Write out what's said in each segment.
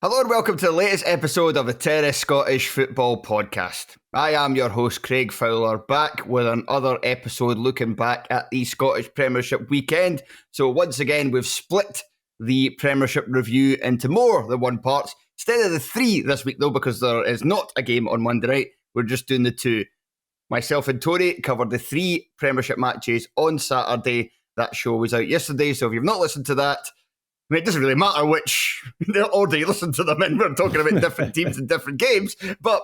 Hello and welcome to the latest episode of the Terrace Scottish Football Podcast. I am your host Craig Fowler, back with another episode looking back at the Scottish Premiership weekend. So once again, we've split the Premiership review into more than one part. Instead of the three this week though, because there is not a game on Monday night, we're just doing the two. Myself and Tony covered the three Premiership matches on Saturday. That show was out yesterday, so if you've not listened to that, I mean, it doesn't really matter which order you listen to them in. We're talking about different teams and different games. But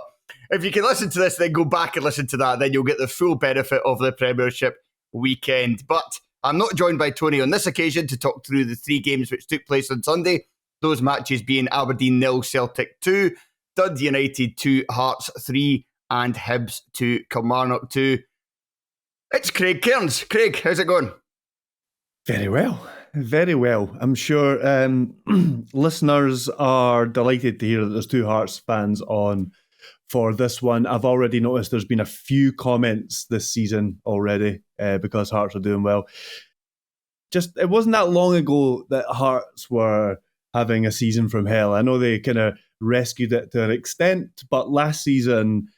if you can listen to this, then go back and listen to that. Then you'll get the full benefit of the Premiership weekend. But I'm not joined by Tony on this occasion to talk through the three games which took place on Sunday. Those matches being Aberdeen 0, Celtic 2, Dundee United 2, Hearts 3, and Hibs 2, Kilmarnock 2. It's Craig Cairns. Craig, how's it going? Very well. Very well. I'm sure listeners are delighted to hear that there's two Hearts fans on for this one. I've already noticed there's been a few comments this season already because Hearts are doing well. Just, it wasn't that long ago that Hearts were having a season from hell. I know they kind of rescued it to an extent, but last season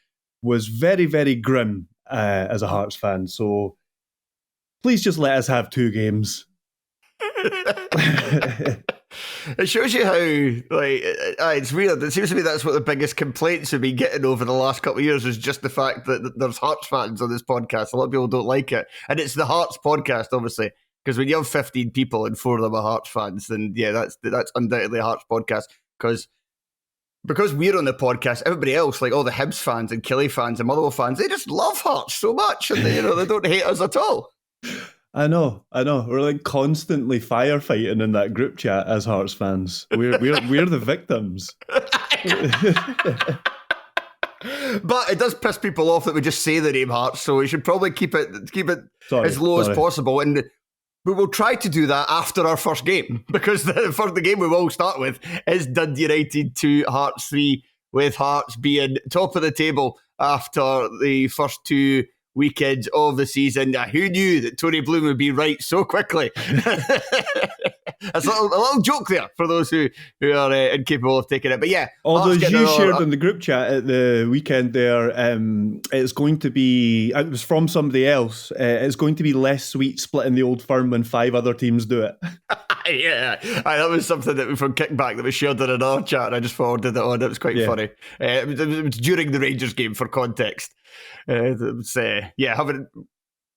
was very, very grim as a Hearts fan. So please just let us have two games. It shows you how, it's weird. It seems to me that's what the biggest complaints we've been getting over the last couple of years is just the fact that there's Hearts fans on this podcast. A lot of people don't like it. And it's the Hearts podcast, obviously, because when you have 15 people and 4 of them are Hearts fans, then yeah, that's undoubtedly a Hearts podcast. Because we're on the podcast, everybody else, like all the Hibs fans and Killie fans and Motherwell fans, they just love Hearts so much, and they don't hate us at all. I know. We're like constantly firefighting in that group chat as Hearts fans. We're the victims. But it does piss people off that we just say the name Hearts, so we should probably keep it as low as possible. And we will try to do that after our first game, because the game we will start with is Dundee United 2, Hearts 3, with Hearts being top of the table after the first two weekends of the season. Who knew that Tony Bloom would be right so quickly? That's a little joke there for those who are incapable of taking it. But yeah, although you shared in the group chat at the weekend there, it's going to be, it was from somebody else, it's going to be less sweet splitting the old firm when 5 other teams do it. Yeah, that was something that from Kickback that was shared in another chat, and I just forwarded it on. It was quite funny. It was during the Rangers game, for context.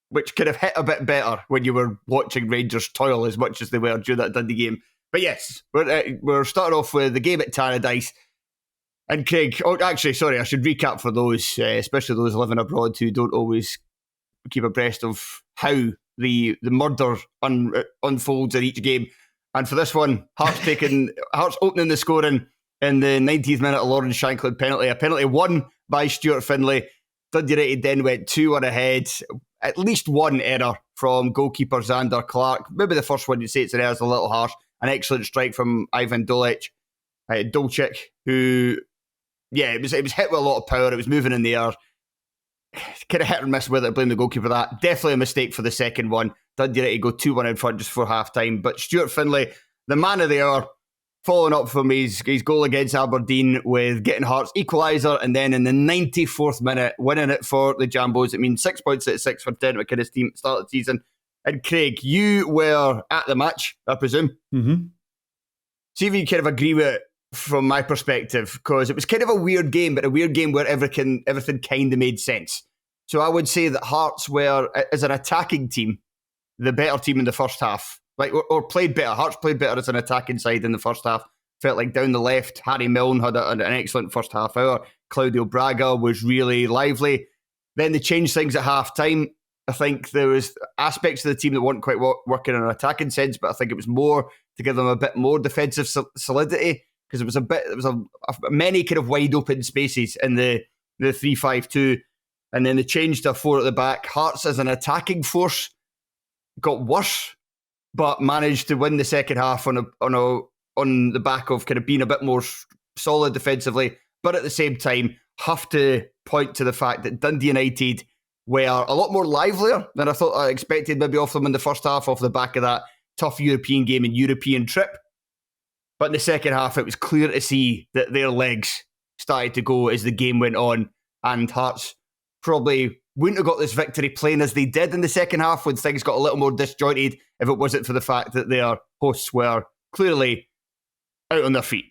Which could have hit a bit better when you were watching Rangers toil as much as they were during that Dundee game. But yes, we're starting off with the game at Tannadice. And Craig, I should recap for those, especially those living abroad who don't always keep abreast of how the murder unfolds in each game. And for this one, Hearts opening the scoring in the 90th minute, a Lawrence Shankland penalty. A penalty won by Stuart Findlay. Dundee United then went 2-1 ahead. At least one error from goalkeeper Xander Clark. Maybe the first one you'd say it's an error is a little harsh. An excellent strike from Ivan Dolcic, who, it was hit with a lot of power. It was moving in the air. Kind of hit or miss with it. Blame the goalkeeper for that. Definitely a mistake for the second one. Dundee United go 2-1 in front just for half-time. But Stuart Findlay, the man of the hour, following up from his goal against Aberdeen with getting Hearts equaliser, and then in the 94th minute, winning it for the Jambos. It means 6 points at 6 for Derek McInnes' team at the start of the season. And Craig, you were at the match, I presume. Mm-hmm. See if you kind of agree with it from my perspective, because it was kind of a weird game, but a weird game where everything kind of made sense. So I would say that Hearts were, as an attacking team, the better team in the first half. Or played better. Hearts played better as an attacking side in the first half. Felt like down the left, Harry Milne had an excellent first half hour. Claudio Braga was really lively. Then they changed things at half time. I think there was aspects of the team that weren't quite working in an attacking sense, but I think it was more to give them a bit more defensive solidity, because there was many kind of wide open spaces in the 3-5-2, and then they changed to 4 at the back. Hearts as an attacking force got worse, but managed to win the second half on the back of kind of being a bit more solid defensively. But at the same time, have to point to the fact that Dundee United were a lot more livelier than I expected maybe off them in the first half, off the back of that tough European game and European trip. But in the second half, it was clear to see that their legs started to go as the game went on, and Hearts probably wouldn't have got this victory playing as they did in the second half when things got a little more disjointed if it wasn't for the fact that their hosts were clearly out on their feet.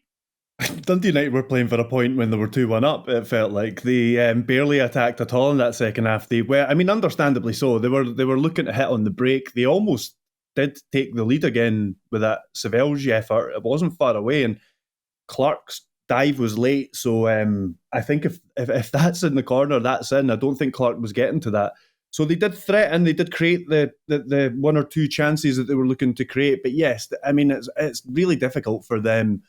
Dundee United were playing for a point when they were 2-1 up. It felt like they barely attacked at all in that second half. Understandably so. They were looking to hit on the break. They almost did take the lead again with that Savelgi effort. It wasn't far away, and Clark's dive was late. So I think if that's in the corner, that's in. I don't think Clark was getting to that. So they did threaten. They did create the one or two chances that they were looking to create. But yes, I mean it's really difficult for them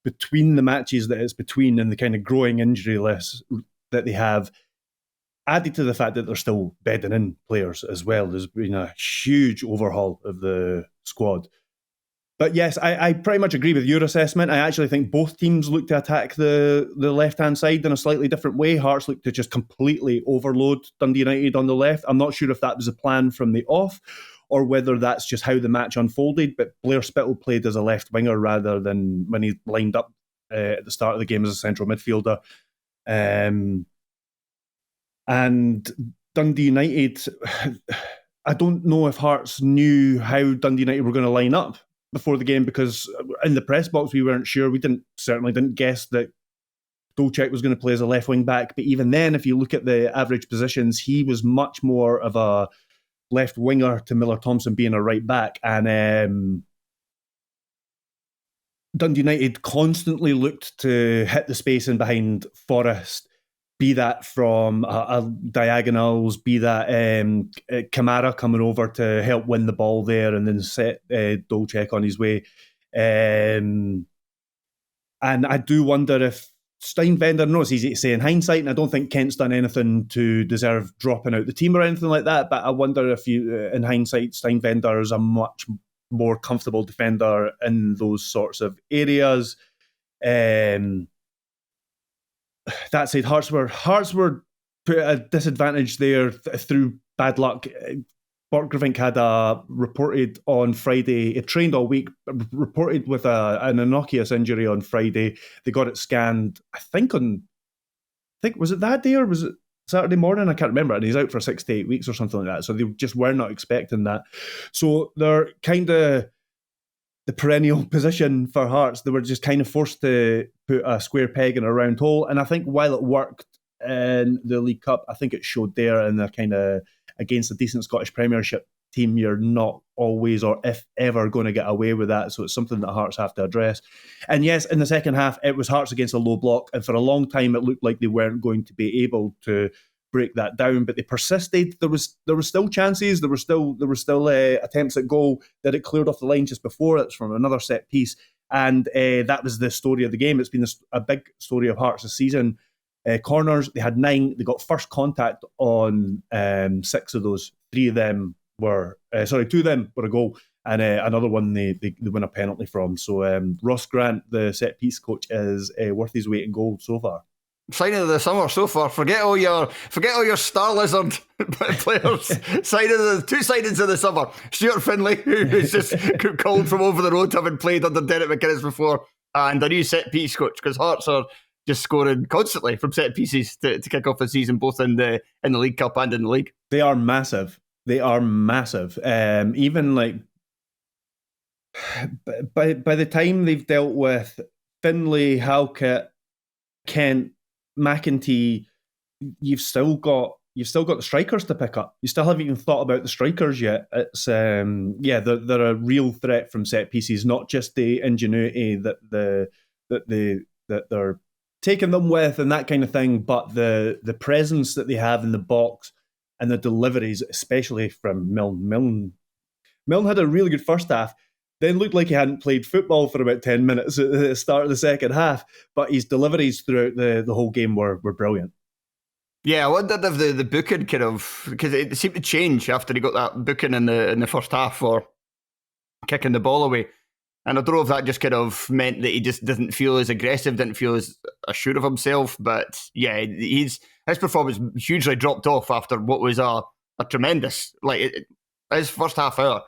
between the matches that it's between and the kind of growing injury list that they have, added to the fact that they're still bedding in players as well. There's been a huge overhaul of the squad. But yes, I pretty much agree with your assessment. I actually think both teams look to attack the left-hand side in a slightly different way. Hearts look to just completely overload Dundee United on the left. I'm not sure if that was a plan from the off or whether that's just how the match unfolded, but Blair Spittle played as a left winger rather than when he lined up at the start of the game as a central midfielder. And Dundee United, I don't know if Hearts knew how Dundee United were going to line up before the game, because in the press box we weren't sure. We certainly didn't guess that Dolchek was going to play as a left wing back. But even then, if you look at the average positions, he was much more of a left winger to Miller Thompson being a right back. And Dundee United constantly looked to hit the space in behind Forrest, be that from diagonals, be that Kamara coming over to help win the ball there and then set Dolchek on his way. And I do wonder if Steinbender, I know it's easy to say in hindsight, and I don't think Kent's done anything to deserve dropping out the team or anything like that, but I wonder if in hindsight, Steinbender is a much more comfortable defender in those sorts of areas. That said, Hearts were put at a disadvantage there through bad luck. Borchgrevink had reported on Friday, it trained all week, reported with an innocuous injury on Friday. They got it scanned, I think was it that day or was it Saturday morning? I can't remember. And he's out for 6 to 8 weeks or something like that. So they just were not expecting that. So they're kind of the perennial position for Hearts. They were just kind of forced to put a square peg in a round hole. And I think while it worked in the League Cup, I think it showed there, and they're kind of against a decent Scottish Premiership team, you're not always or if ever going to get away with that. So it's something that Hearts have to address. And yes, in the second half, it was Hearts against a low block. And for a long time, it looked like they weren't going to be able to break that down, but they persisted. There was still chances. There were still attempts at goal that it cleared off the line just before. It's from another set piece. And that was the story of the game. It's been a big story of Hearts this season. Corners, they had 9. They got first contact on 6 of those. 2 of them were a goal, and another one they win a penalty from. So Ross Grant, the set piece coach, is worth his weight in gold so far. Signing of the summer so far. Forget all your Star Lizard players. Signing the 2 signings of the summer. Stuart Finlay, who's just called from over the road, having played under Derek McInnes before, and a new set piece coach, because Hearts are just scoring constantly from set pieces to kick off the season, both in the League Cup and in the league. They are massive. Even like by the time they've dealt with Finlay, Halkett, Kent, McEntee, you've still got the strikers to pick up. You still haven't even thought about the strikers yet. It's they're a real threat from set pieces, not just the ingenuity that they're taking them with and that kind of thing, but the presence that they have in the box and the deliveries, especially from Milne. Milne had a really good first half, then looked like he hadn't played football for about 10 minutes at the start of the second half, but his deliveries throughout the whole game were brilliant. Yeah, I wondered if the booking kind of, because it seemed to change after he got that booking in the first half for kicking the ball away. And I don't know if that just kind of meant that he just didn't feel as aggressive, didn't feel as assured of himself. But yeah, his performance hugely dropped off after what was a tremendous, his first half hour,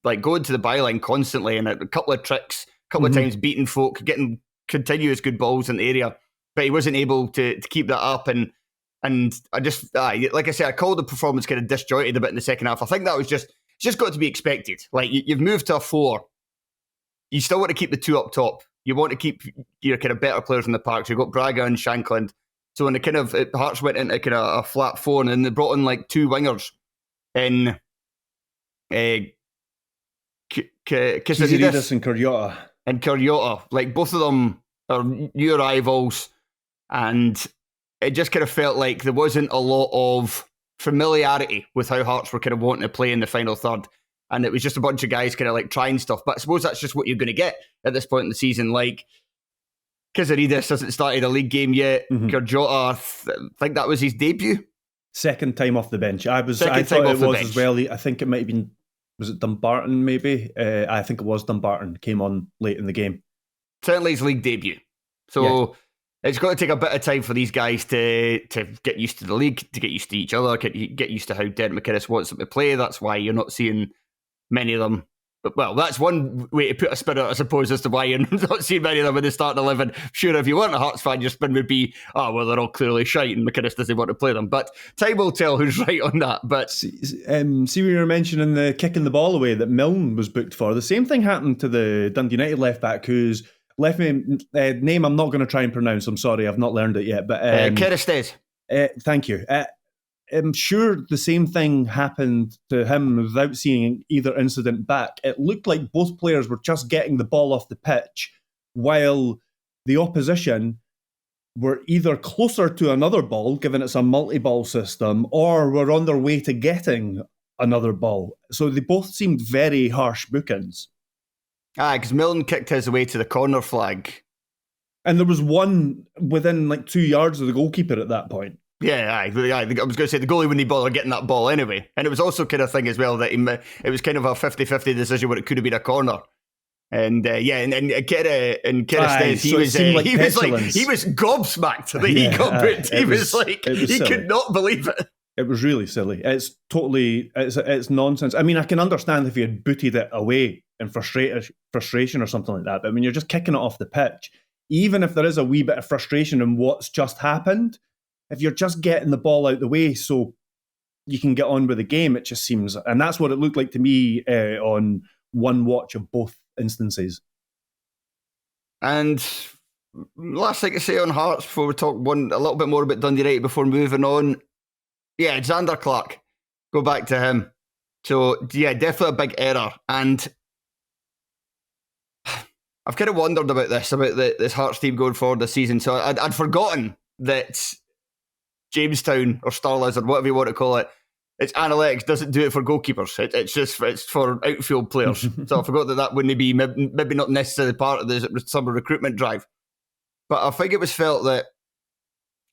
like going to the byline constantly and a couple of tricks, a couple of times beating folk, getting continuous good balls in the area, but he wasn't able to keep that up. And I just, like I said, I called the performance kind of disjointed a bit in the second half. I think that was it's just got to be expected. Like, you've moved to a 4. You still want to keep the 2 up top. You want to keep your kind of better players in the park. So you've got Braga and Shankland. So when the kind of Hearts went into kind of a flat 4, and then they brought in like 2 wingers in Kiziridis and Kurjota. And Kurjota. Like, both of them are new rivals, and it just kind of felt like there wasn't a lot of familiarity with how Hearts were kind of wanting to play in the final third. And it was just a bunch of guys kind of like trying stuff. But I suppose that's just what you're going to get at this point in the season. Like, Kiziridis hasn't started a league game yet. Kurjota, I think that was his debut. Second time off the bench. I thought it was as well. I think it might have been, was it Dumbarton maybe? I think it was Dumbarton. Came on late in the game. Certainly his league debut. So it's got to take a bit of time for these guys to get used to the league, to get used to each other, get used to how Derek McInnes wants them to play. That's why you're not seeing many of them. But, well, that's one way to put a spin out, I suppose, as to why you're not seeing many of them in the starting 11. Sure, if you weren't a Hearts fan, your spin would be, well, they're all clearly shite and McInnes doesn't want to play them. But time will tell who's right on that. But see when you were mentioning the kicking the ball away that Milne was booked for. The same thing happened to the Dundee United left-back whose name I'm not going to try and pronounce. I'm sorry, I've not learned it yet. But Keristes. Thank you. I'm sure the same thing happened to him without seeing either incident back. It looked like both players were just getting the ball off the pitch while the opposition were either closer to another ball, given it's a multi-ball system, or were on their way to getting another ball. So they both seemed very harsh bookings. Because Milne kicked his away to the corner flag. And there was one within like 2 yards of the goalkeeper at that point. Yeah, I was going to say the goalie wouldn't bother getting that ball anyway. And it was also kind of thing as well that it was kind of a 50-50 decision where it could have been a corner. And Keristes, he was gobsmacked that he got booked. He was he could not believe it. It was really silly. It's nonsense. I mean, I can understand if you had booted it away in frustration or something like that. But I mean, you're just kicking it off the pitch. Even if there is a wee bit of frustration in what's just happened, if you're just getting the ball out the way so you can get on with the game, it just seems... And that's what it looked like to me on one watch of both instances. And last thing to say on Hearts before we talk a little bit more about Dundee United before moving on. Yeah, Xander Clark. Go back to him. So, yeah, definitely a big error. And I've kind of wondered about this Hearts team going forward this season. So I'd forgotten that Jamestown or Star Lizard, whatever you want to call it, its analytics doesn't do it for goalkeepers. It's for outfield players. So I forgot that wouldn't be maybe not necessarily part of the summer recruitment drive. But I think it was felt that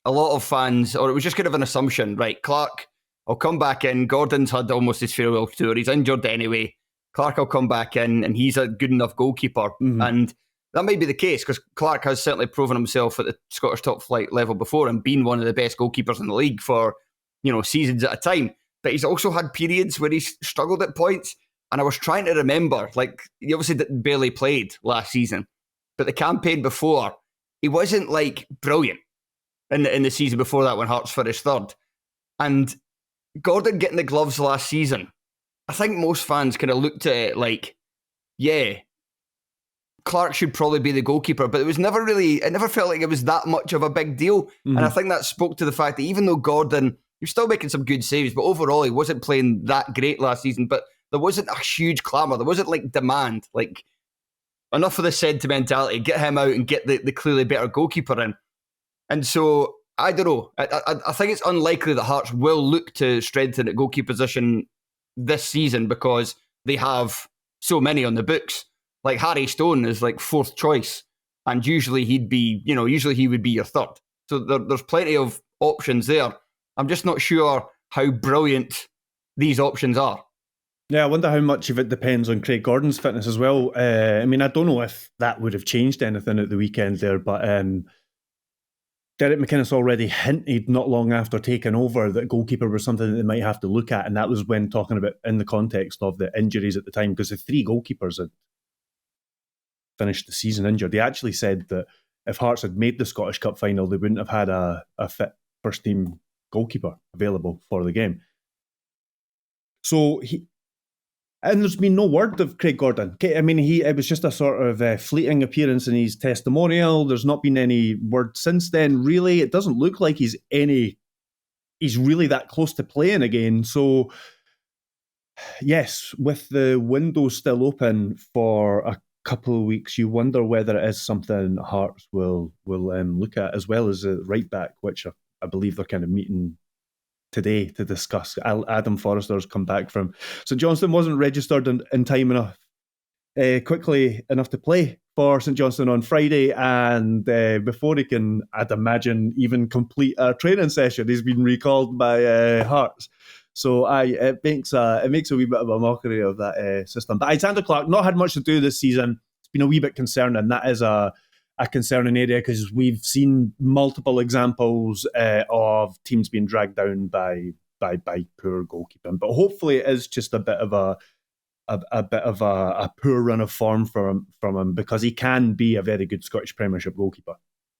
a lot of fans, or it was just kind of an assumption, right? Clark will come back in. Gordon's had almost his farewell tour. He's injured anyway. Clark will come back in and he's a good enough goalkeeper. And that may be the case because Clark has certainly proven himself at the Scottish top flight level before and been one of the best goalkeepers in the league for, seasons at a time. But he's also had periods where he's struggled at points. And I was trying to remember, like, he obviously barely played last season, but the campaign before, he wasn't like brilliant in the season before that when Hearts finished third. And Gordon getting the gloves last season, I think most fans kind of looked at it like, yeah, Clark should probably be the goalkeeper, but it never felt like it was that much of a big deal. And I think that spoke to the fact that even though Gordon, he was still making some good saves, but overall he wasn't playing that great last season, but there wasn't a huge clamour. There wasn't like demand, like enough of the sentimentality, get him out and get the clearly better goalkeeper in. And so, I don't know. I think it's unlikely that Hearts will look to strengthen at goalkeeper position this season because they have so many on the books. Like Harry Stone is like fourth choice, and usually he would be your third. So there's plenty of options there. I'm just not sure how brilliant these options are. Yeah, I wonder how much of it depends on Craig Gordon's fitness as well. I mean, I don't know if that would have changed anything at the weekend there, but Derek McInnes already hinted not long after taking over that goalkeeper was something that they might have to look at, and that was when talking about in the context of the injuries at the time, because the three goalkeepers had finished the season injured. He actually said that if Hearts had made the Scottish Cup final, they wouldn't have had a fit first-team goalkeeper available for the game. So and there's been no word of Craig Gordon. I mean, it was just a sort of fleeting appearance in his testimonial. There's not been any word since then, really. It doesn't look like he's really that close to playing again. So, yes, with the window still open for a couple of weeks, you wonder whether it is something Hearts will look at, as well as a right back, which I believe they're kind of meeting today to discuss. Adam Forrester's come back from St Johnstone, wasn't registered in time enough, quickly enough to play for St Johnstone on Friday, and before he can, I'd imagine, even complete a training session, he's been recalled by Hearts. So it makes a wee bit of a mockery of that system. But Alexander Clark not had much to do this season. It's been a wee bit concerning, and that is a concerning area, because we've seen multiple examples of teams being dragged down by poor goalkeeping. But hopefully it is just a bit of a poor run of form from him, because he can be a very good Scottish Premiership goalkeeper.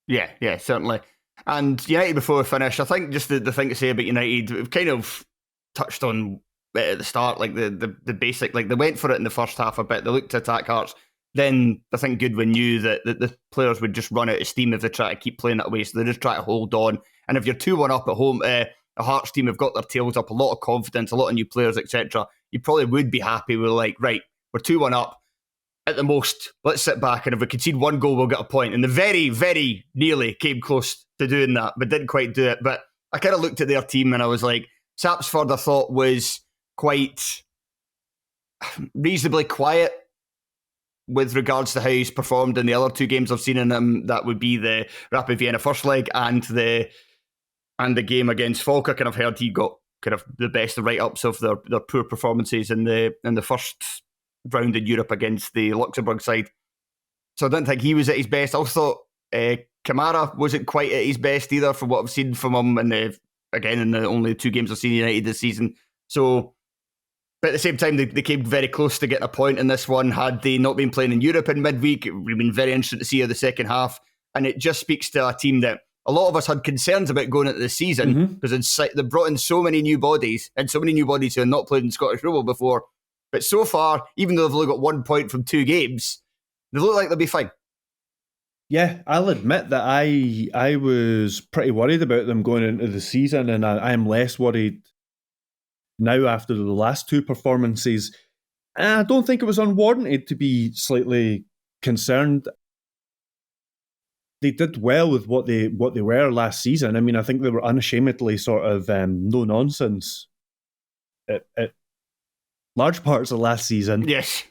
Yeah, certainly. And United, before we finish, I think just the thing to say about United, we've kind of touched on at the start, like the basic, like they went for it in the first half a bit, they looked to attack Hearts. Then I think Goodwin knew that the players would just run out of steam if they try to keep playing that way, so they just try to hold on. And if you're 2-1 up at home, a Hearts team have got their tails up, a lot of confidence, a lot of new players, etc., you probably would be happy with, like, right, we're 2-1 up, at the most, let's sit back, and if we concede one goal, we'll get a point. And they very, very nearly came close to doing that, but didn't quite do it. But I kind of looked at their team and I was like, Sapsford, I thought, was quite reasonably quiet with regards to how he's performed in the other two games I've seen in him. That would be the Rapid Vienna first leg and the game against Falkirk, and I've heard he got kind of the best write-ups of their poor performances in the first round in Europe against the Luxembourg side. So I didn't think he was at his best. I also thought Kamara wasn't quite at his best either, from what I've seen from him in the only two games I've seen United this season. So, but at the same time, they came very close to getting a point in this one. Had they not been playing in Europe in midweek, it would have been very interesting to see how the second half. And it just speaks to a team that a lot of us had concerns about going into the season, because they brought in so many new bodies, and so many new bodies who had not played in Scottish football before. But so far, even though they've only got 1 point from 2 games, they look like they'll be fine. Yeah, I'll admit that I was pretty worried about them going into the season, and I am less worried now after the last two performances. And I don't think it was unwarranted to be slightly concerned. They did well with what they were last season. I mean, I think they were unashamedly sort of no-nonsense at large parts of last season. Yes.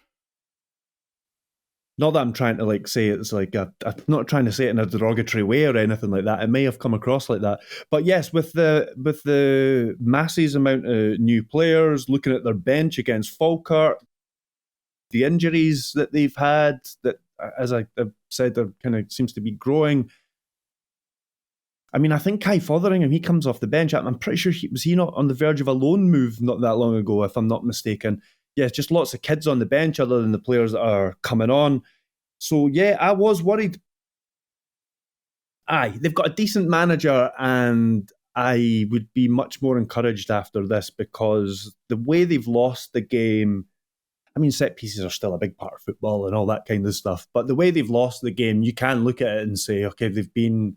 Not that I'm trying to say it's like I'm not trying to say it in a derogatory way or anything like that. It may have come across like that, but yes, with the massive amount of new players, looking at their bench against Falkirk, the injuries that they've had, that, as I've said, there kind of seems to be growing. I mean, I think Kai Fotheringham, he comes off the bench. I'm pretty sure was he not on the verge of a loan move not that long ago, if I'm not mistaken. Yeah, just lots of kids on the bench other than the players that are coming on. So, yeah, I was worried. Aye, they've got a decent manager, and I would be much more encouraged after this, because the way they've lost the game, I mean, set pieces are still a big part of football and all that kind of stuff, but the way they've lost the game, you can look at it and say, okay, they've been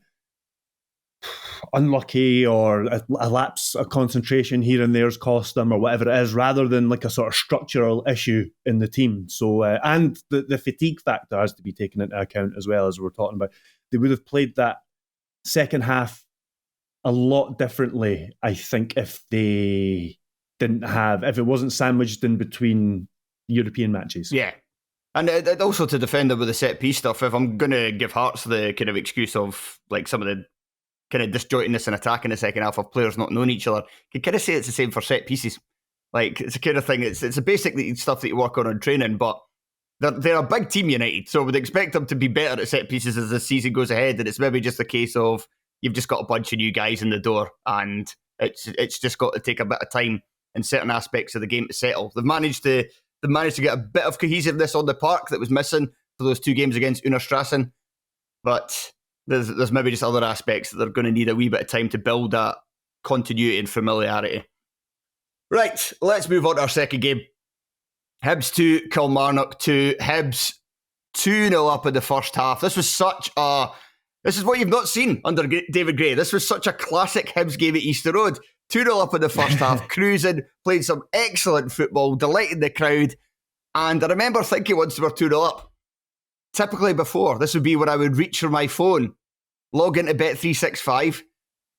unlucky, or a lapse of concentration here and there's cost them, or whatever it is, rather than like a sort of structural issue in the team. So, and the fatigue factor has to be taken into account as well, as we're talking about. They would have played that second half a lot differently, I think, if it wasn't sandwiched in between European matches. Yeah. And also to defend them with the set piece stuff, if I'm going to give Hearts the kind of excuse of like some of the kind of disjointedness and attack in the second half of players not knowing each other, you can kind of say it's the same for set pieces. Like, it's a kind of thing, it's a basically stuff that you work on training, but they're a big team, United, so we'd expect them to be better at set pieces as the season goes ahead, and it's maybe just a case of you've just got a bunch of new guys in the door, and it's just got to take a bit of time in certain aspects of the game to settle. They've managed to get a bit of cohesiveness on the park that was missing for those 2 games against Una Strassen. But there's maybe just other aspects that they're going to need a wee bit of time to build that continuity and familiarity. Right, let's move on to our second game. Hibs 2, Kilmarnock 2. Hibs 2-0 up in the first half. This is what you've not seen under David Gray. This was such a classic Hibs game at Easter Road. 2-0 up in the first half, cruising, played some excellent football, delighted the crowd. And I remember thinking once they were 2-0 up, typically before, this would be when I would reach for my phone, log into Bet365,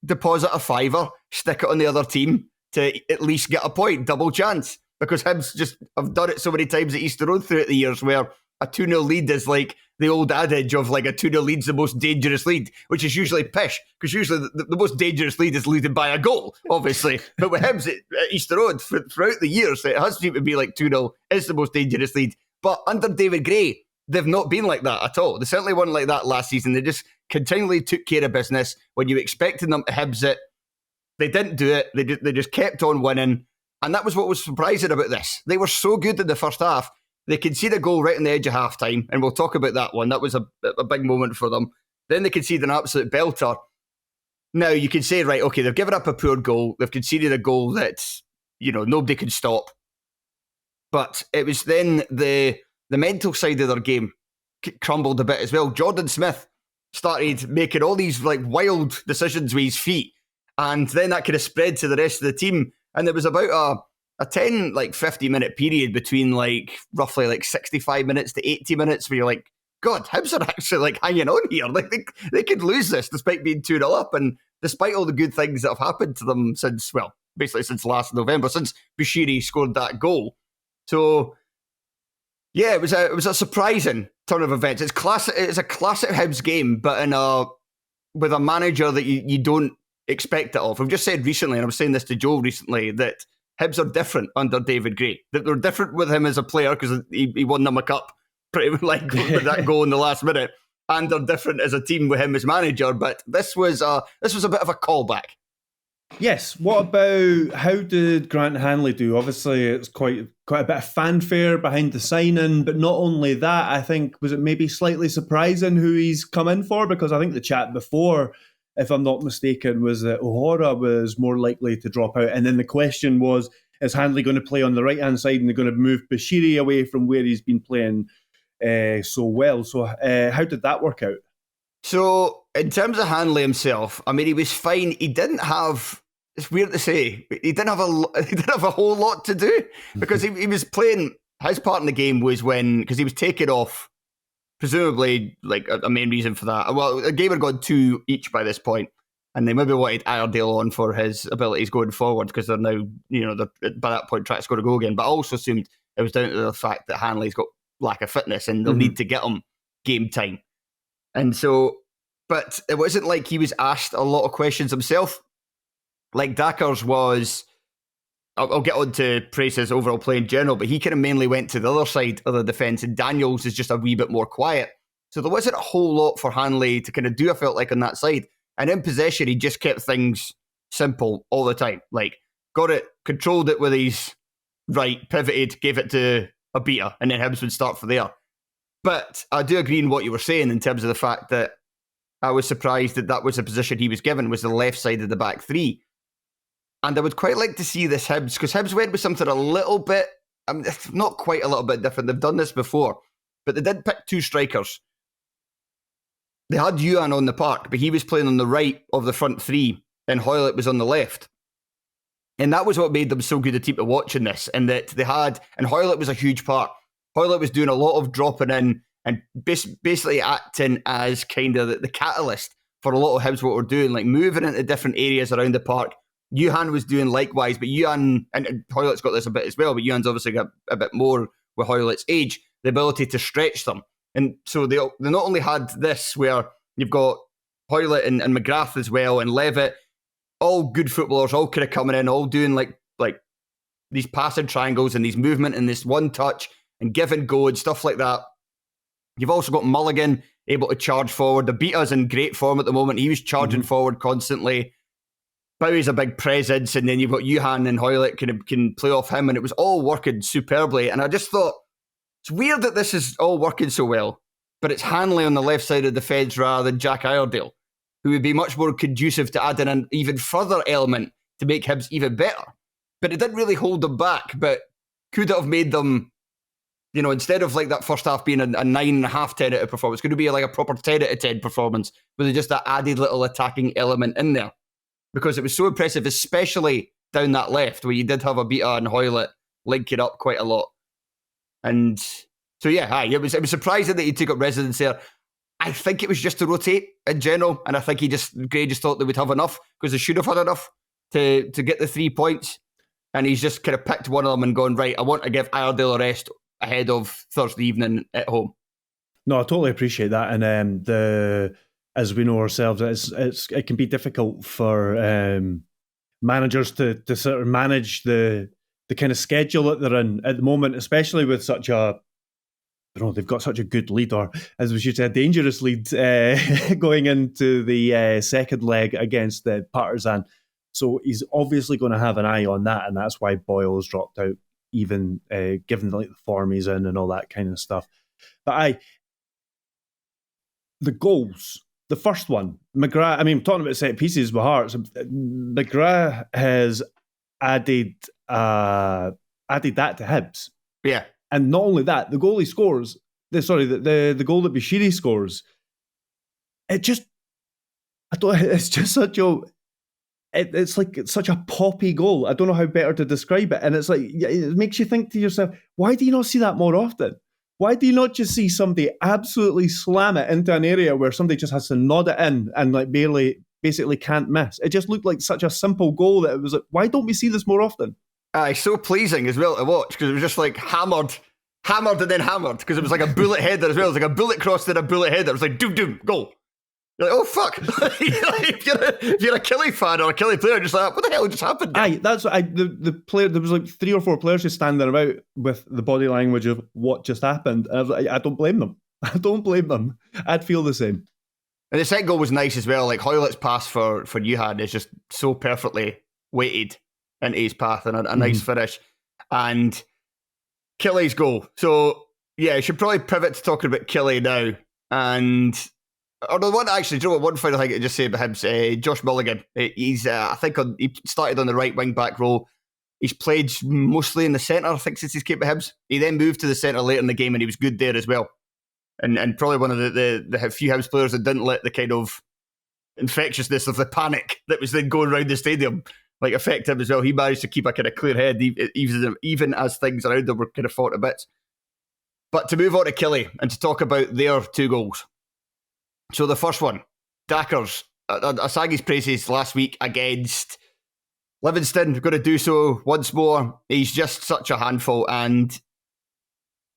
deposit a £5, stick it on the other team to at least get a point, double chance. Because Hibs just have done it so many times at Easter Road throughout the years where a 2-0 lead is like the old adage of like a 2-0 lead's the most dangerous lead, which is usually pish, because usually the most dangerous lead is leading by a goal, obviously. But with Hibs at Easter Road, throughout the years, it has seemed to be like 2-0 is the most dangerous lead. But under David Gray, they've not been like that at all. They certainly weren't like that last season. They just continually took care of business. When you expected them to Hibs it, they didn't do it. They just kept on winning. And that was what was surprising about this. They were so good in the first half. They conceded a goal right on the edge of half-time, and we'll talk about that one. That was a big moment for them. Then they conceded an absolute belter. Now, you can say, right, okay, they've given up a poor goal. They've conceded a goal that, nobody could stop. But it was then the mental side of their game crumbled a bit as well. Jordan Smith started making all these like wild decisions with his feet, and then that kind of spread to the rest of the team. And there was about a 10, 50-minute period between roughly 65 minutes to 80 minutes where you're like, God, Hibs are actually hanging on here. They could lose this despite being 2-0 up, and despite all the good things that have happened to them since last November, since Bushiri scored that goal. So, yeah, it was a surprising turn of events. It's a classic Hibs game, but with a manager that you don't expect it of. I've just said recently, and I was saying this to Joe recently, that Hibs are different under David Gray. That they're different with him as a player because he won them a cup pretty much with that goal in the last minute, and they're different as a team with him as manager. But this was a bit of a callback. Yes. What about how did Grant Hanley do? Obviously, it's quite a bit of fanfare behind the signing, but not only that, I think was it maybe slightly surprising who he's come in for, because I think the chat before, if I'm not mistaken, was that O'Hara was more likely to drop out. And then the question was, is Hanley going to play on the right-hand side and they're going to move Bushiri away from where he's been playing so well? So how did that work out? So in terms of Hanley himself, I mean, he was fine. He didn't have, it's weird to say, he didn't have a whole lot to do because he was playing, his part in the game was because he was taken off, presumably, a main reason for that. Well, the game had gone 2 each by this point, and they maybe wanted Iredale on for his abilities going forward because they're now, by that point, trying to score a goal again. But I also assumed it was down to the fact that Hanley's got lack of fitness and they'll need to get him game time. And so, but it wasn't like he was asked a lot of questions himself. Like Dakars was, I'll get on to praise his overall play in general, but he kind of mainly went to the other side of the defence, and Daniels is just a wee bit more quiet. So there wasn't a whole lot for Hanley to kind of do, I felt like, on that side. And in possession, he just kept things simple all the time. Got it, controlled it with his right, pivoted, gave it to a beater, and then Hibs would start for there. But I do agree in what you were saying in terms of the fact that I was surprised that was the position he was given, was the left side of the back three. And I would quite like to see this Hibs, because Hibs went with something a little bit, not quite a little bit different. They've done this before, but they did pick 2 strikers. They had Yuan on the park, but he was playing on the right of the front 3, and Hoylett was on the left. And that was what made them so good a team to watch in this, and that they had, and Hoylett was a huge part. Hoylett was doing a lot of dropping in and basically acting as kind of the catalyst for a lot of Hibs what we're doing, moving into different areas around the park. Yuan was doing likewise, but Yuan, and Hoylett's got this a bit as well, but Yuan's obviously got a bit more with Hoylett's age, the ability to stretch them. And so they not only had this where you've got Hoylett and McGrath as well, and Levitt, all good footballers, all kind of coming in, all doing like these passing triangles and these movement and this one touch and give and go and stuff like that. You've also got Mulligan able to charge forward. The Beata's in great form at the moment. He was charging forward constantly. Bowie's a big presence, and then you've got Yuan and Hoylett can play off him, and it was all working superbly. And I just thought, it's weird that this is all working so well, but it's Hanley on the left side of the fence rather than Jack Iredale, who would be much more conducive to adding an even further element to make Hibs even better. But it didn't really hold them back, but could it have made them, instead of like that first half being a 9.5, 10 out of performance, could it be like a proper 10 out of 10 performance with just that added little attacking element in there? Because it was so impressive, especially down that left, where you did have Abita and Hoylett linking up quite a lot. And so, yeah, it was surprising that he took up residence there. I think it was just to rotate in general, and I think Gray just thought they would have enough, because they should have had enough to get the 3 points. And he's just kind of picked one of them and gone, right, I want to give Iredale a rest ahead of Thursday evening at home. No, I totally appreciate that. And as we know ourselves, it can be difficult for managers to sort of manage the kind of schedule that they're in at the moment, especially with such a, they've got such a good lead, or as we should say, a dangerous lead going into the second leg against the Partizan. So he's obviously going to have an eye on that, and that's why Boyle's dropped out, even given the form he's in and all that kind of stuff. But the goals, the first one, McGrath, talking about set pieces with Hearts, McGrath has added that to Hibs. Yeah. And not only that, the goal he scores, the goal that Bashiri scores, it's just such a, it's like such a poppy goal. I don't know how better to describe it. And it's like, it makes you think to yourself, why do you not see that more often? Why do you not just see somebody absolutely slam it into an area where somebody just has to nod it in and like basically can't miss? It just looked like such a simple goal that it was like, why don't we see this more often? It's so pleasing as well to watch, because it was just like hammered and then hammered, because it was like a bullet header as well. It was like a bullet cross then a bullet header. It was like doom, goal. You're like, oh fuck! if you're a Kelly fan or a Kelly player, just like, what the hell just happened? That's the player. There was like 3 or 4 players just standing about with the body language of what just happened. And I was like, I don't blame them. I'd feel the same. And the second goal was nice as well. Like Hoylett's pass for Yuhan is just so perfectly weighted into his path, and a nice finish. And Killy's goal. So yeah, I should probably pivot to talking about Killy now. And one final thing I just say about him, Josh Mulligan. He's he started on the right wing back role. He's played mostly in the centre, I think, since he's came to Hibs. He then moved to the centre later in the game, and he was good there as well. And probably one of the few Hibs players that didn't let the kind of infectiousness of the panic that was then going around the stadium affect him as well. He managed to keep a kind of clear head, even as things around him were kind of falling to bits. But to move on to Killy and to talk about their 2 goals. So the first one, Dackers. I sang his praises last week against Livingston. Going to do so once more. He's just such a handful, and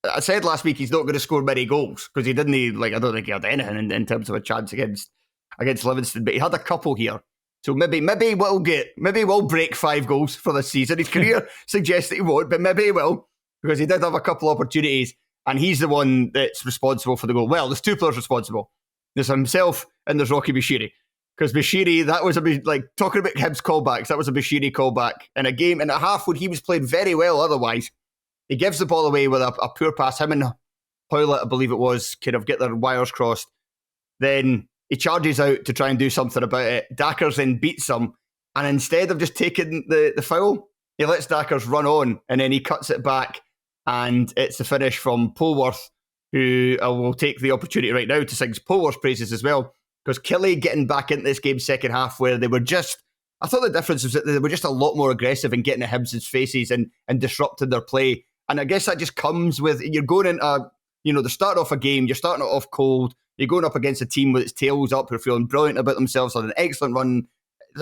I said last week he's not going to score many goals because he didn't. I don't think he had anything in terms of a chance against Livingston, but he had a couple here. So maybe we'll break 5 goals for this season. His career suggests that he won't, but maybe he will, because he did have a couple opportunities, and he's the one that's responsible for the goal. Well, there's 2 players responsible. There's himself and there's Rocky Bashiri. Because Bashiri, that was talking about Hibs callbacks, that was a Bashiri callback in a game and a half when he was playing very well otherwise. He gives the ball away with a poor pass. Him and Hoylett, I believe it was, kind of get their wires crossed. Then he charges out to try and do something about it. Dackers then beats him. And instead of just taking the foul, he lets Dackers run on, and then he cuts it back. And it's the finish from Polworth, who I will take the opportunity right now to sing Polworth's praises as well. Because Killy getting back into this game second half, where they were just, I thought the difference was that they were just a lot more aggressive in getting at Hibs' faces and disrupting their play. And I guess that just comes with, you're going into, they're starting off a game, you're starting it off cold, you're going up against a team with its tails up, who are feeling brilliant about themselves, had an excellent run,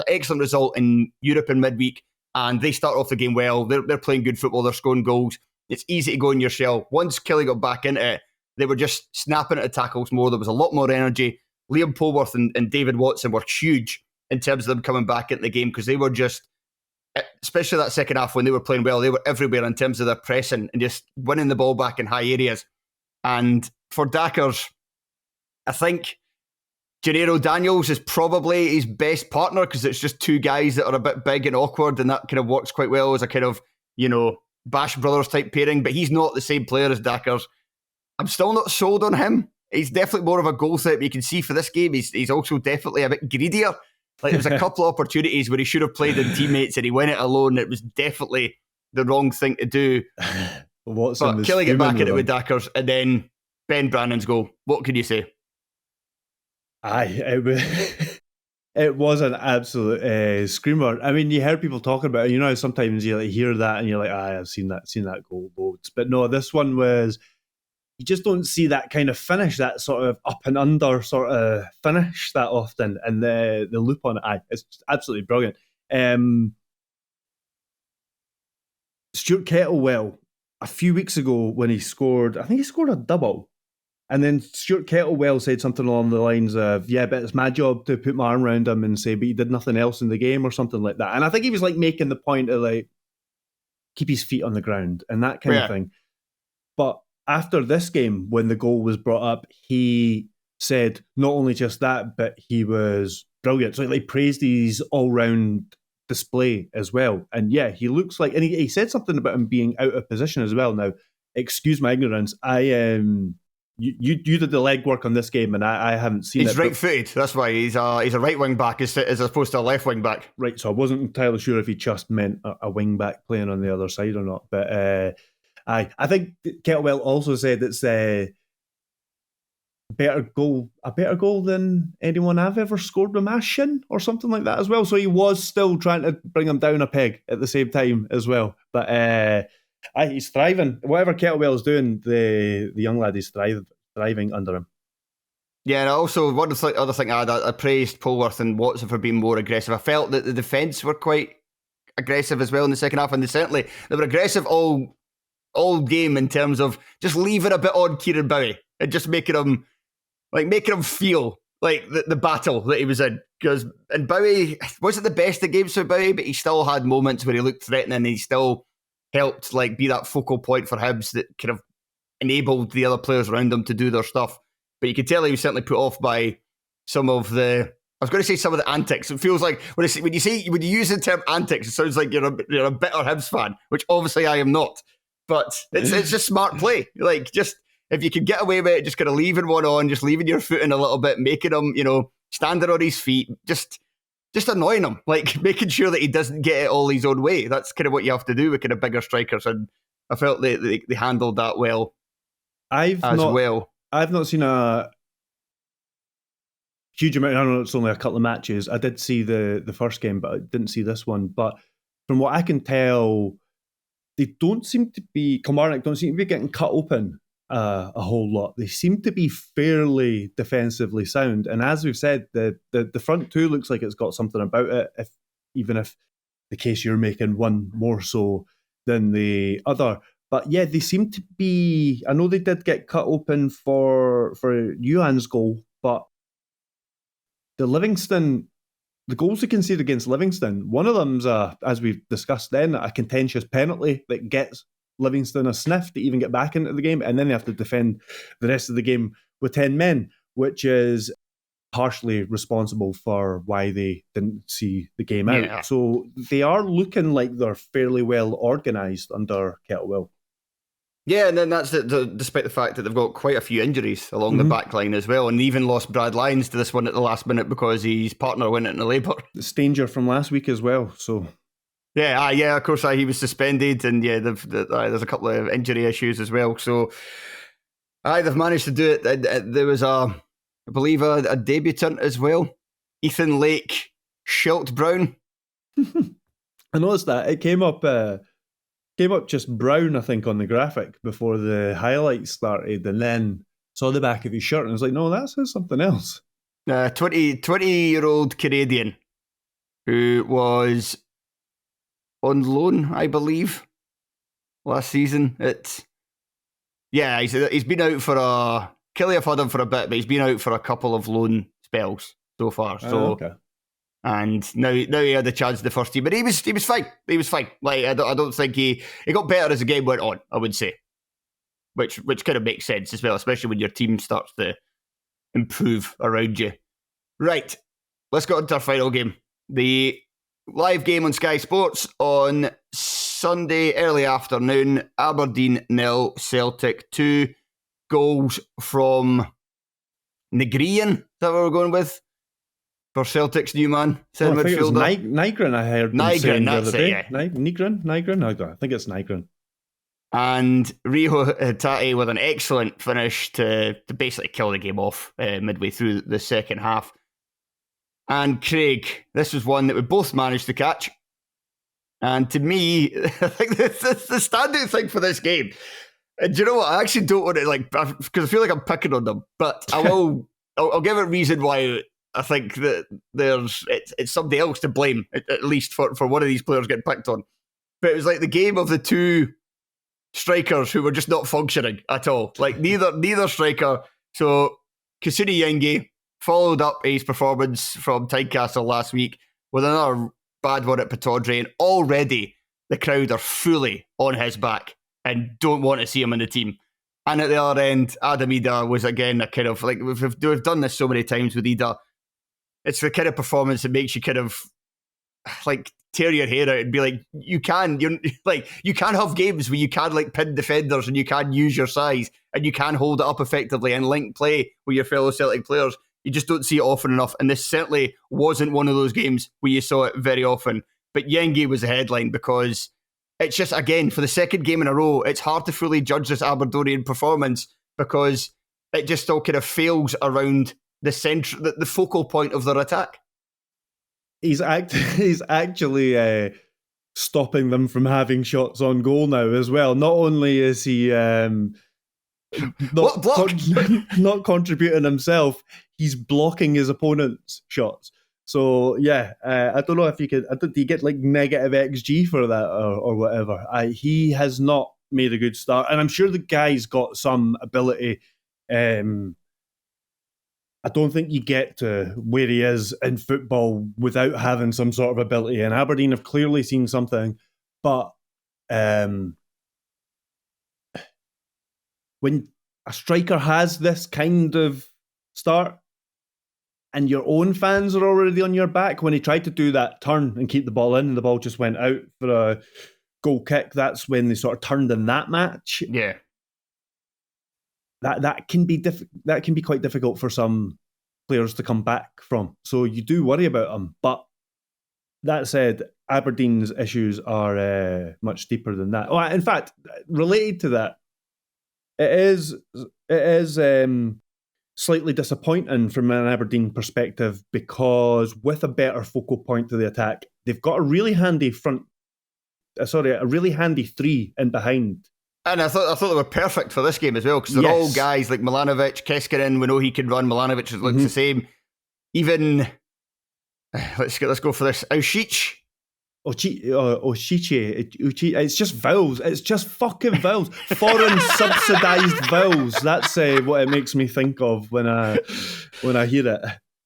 excellent result in Europe in midweek, and they start off the game well, they're playing good football, they're scoring goals, it's easy to go in your shell. Once Killy got back into it, they were just snapping at the tackles more, there was a lot more energy. Liam Polworth and David Watson were huge in terms of them coming back into the game, because they were just, especially that second half when they were playing well, they were everywhere in terms of their pressing and just winning the ball back in high areas. And for Dackers, I think Gennaro Daniels is probably his best partner, because it's just 2 guys that are a bit big and awkward, and that kind of works quite well as a kind of, Bash Brothers type pairing, but he's not the same player as Dackers. I'm still not sold on him. he's definitely more of a goal threat. But you can see for this game, he's also definitely a bit greedier. Like there was a couple of opportunities where he should have played in teammates and he went it alone. It was definitely the wrong thing to do. Watson but killing it back with at it with Dackers, and then Ben Brannan's goal. What can you say? It was an absolute screamer. I mean, you heard people talking about it. You know, sometimes you like hear that and you're like, I've seen that goal loads. But no, this one was. You just don't see that kind of finish, that sort of up and under sort of finish that often. And the loop on it, it's just absolutely brilliant. Stuart Kettlewell, a few weeks ago when he scored, I think he scored a double. And then Stuart Kettlewell said something along the lines of, yeah, but it's my job to put my arm around him and say, but he did nothing else in the game or something like that. And I think he was like making the point of like, keep his feet on the ground and that kind of thing. But after this game, when the goal was brought up, he said not only just that, but he was brilliant. So he praised his all-round display as well. And yeah, he looks like, and he said something about him being out of position as well. Now, excuse my ignorance, you did the legwork on this game, and I haven't seen it. He's right-footed. That's why he's a right wing back as opposed to a left wing back. Right. So I wasn't entirely sure if he just meant a wing back playing on the other side or not, but. I think Kettlewell also said it's a better goal than anyone I've ever scored with my shin or something like that as well. So he was still trying to bring him down a peg at the same time as well. But he's thriving. Whatever Kettlewell's doing, the young lad is thriving under him. Yeah, and also one other thing I praised Polworth and Watson for being more aggressive. I felt that the defence were quite aggressive as well in the second half, and they were aggressive all game in terms of just leaving a bit on Kieran Bowie and just making him feel like the battle that he was in. And Bowie wasn't the best of games for Bowie, but he still had moments where he looked threatening and he still helped be that focal point for Hibs that kind of enabled the other players around him to do their stuff. But you could tell he was certainly put off by some of the antics. It feels like when you use the term antics, it sounds like you're a bitter Hibs fan, which obviously I am not. But it's just smart play. Just if you can get away with it, just kind of leaving one on, just leaving your foot in a little bit, making him, standing on his feet, just annoying him, making sure that he doesn't get it all his own way. That's kind of what you have to do with kind of bigger strikers, and I felt they handled that well. I've not seen a huge amount. I know it's only a couple of matches. I did see the first game, but I didn't see this one. But from what I can tell, Kilmarnock don't seem to be getting cut open a whole lot. They seem to be fairly defensively sound. And as we've said, the front two looks like it's got something about it, even if the case you're making one more so than the other. But yeah, they seem to be, I know they did get cut open for Yuan's goal, but the goals they conceded against Livingston, one of them's, as we've discussed then, a contentious penalty that gets Livingston a sniff to even get back into the game, and then they have to defend the rest of the game with 10 men, which is partially responsible for why they didn't see the game out. Yeah. So they are looking like they're fairly well organised under Kettlewell. Yeah, and then that's despite the fact that they've got quite a few injuries along the back line as well, and even lost Brad Lyons to this one at the last minute because his partner went into labour. The Stanger from last week as well, so... Yeah, of course, he was suspended, and yeah, there's a couple of injury issues as well, so they've managed to do it. There was, I believe, a debutant as well, Ethan Lake Schilt-Brown. I noticed that. It came up just brown, I think, on the graphic before the highlights started, and then saw the back of his shirt and I was like, no, that says something else. 20-year-old Canadian who was on loan, I believe, last season. He's been out for Kelly have had him for a bit, but he's been out for a couple of loan spells so far. Okay. And now he had a chance in the first team, but he was fine. He was fine. I don't think he got better as the game went on, I would say, which kind of makes sense as well, especially when your team starts to improve around you. Right, let's go into our final game. The live game on Sky Sports on Sunday early afternoon. Aberdeen 0, Celtic 2. Goals from Negrian, is that what we're going with? For Celtic's new man, centre I think midfielder. It was Nygren, I heard them Nygren, saying the that's other it, day. yeah. Nygren? I think it's Nygren. And Rio Hatate with an excellent finish to basically kill the game off midway through the second half. And Craig, this was one that we both managed to catch. And to me, I think that's the standout thing for this game. And do you know what? I actually don't want to, because I feel like I'm picking on them, but I will. I'll give a reason why I think that it's somebody else to blame, at least for one of these players getting picked on. But it was like the game of the two strikers who were just not functioning at all. Like neither striker. So Kusuni Yenge followed up his performance from Tynecastle last week with another bad one at Pittodrie, and already the crowd are fully on his back and don't want to see him in the team. And at the other end, Adam Ida was again a kind of like, we've done this so many times with Ida. It's the kind of performance that makes you kind of like tear your hair out and be like, you can have games where you can like pin defenders and you can use your size and you can hold it up effectively and link play with your fellow Celtic players. You just don't see it often enough. And this certainly wasn't one of those games where you saw it very often. But Yenge was the headline because it's just, again, for the second game in a row, it's hard to fully judge this Aberdonian performance because it just all kind of fails around the focal point of their attack. He's actually stopping them from having shots on goal now as well. Not only is he not contributing himself, he's blocking his opponent's shots. So yeah, I don't know if you could. Do you get like negative XG for that or whatever? He has not made a good start, and I'm sure the guy's got some ability. I don't think you get to where he is in football without having some sort of ability. And Aberdeen have clearly seen something, but when a striker has this kind of start, and your own fans are already on your back, when he tried to do that turn and keep the ball in and the ball just went out for a goal kick, that's when they sort of turned in that match. Yeah. That can be quite difficult for some players to come back from. So you do worry about them. But that said, Aberdeen's issues are much deeper than that. Oh, in fact, related to that, it is slightly disappointing from an Aberdeen perspective because with a better focal point to the attack, they've got a really handy a really handy three in behind. And I thought they were perfect for this game as well because they're all guys like Milanovic, Keskiren. We know he can run. Milanovic looks the same. Even let's go for this. Auschich. It's just vowels. It's just fucking vowels. Foreign subsidised vowels. That's what it makes me think of when I hear it.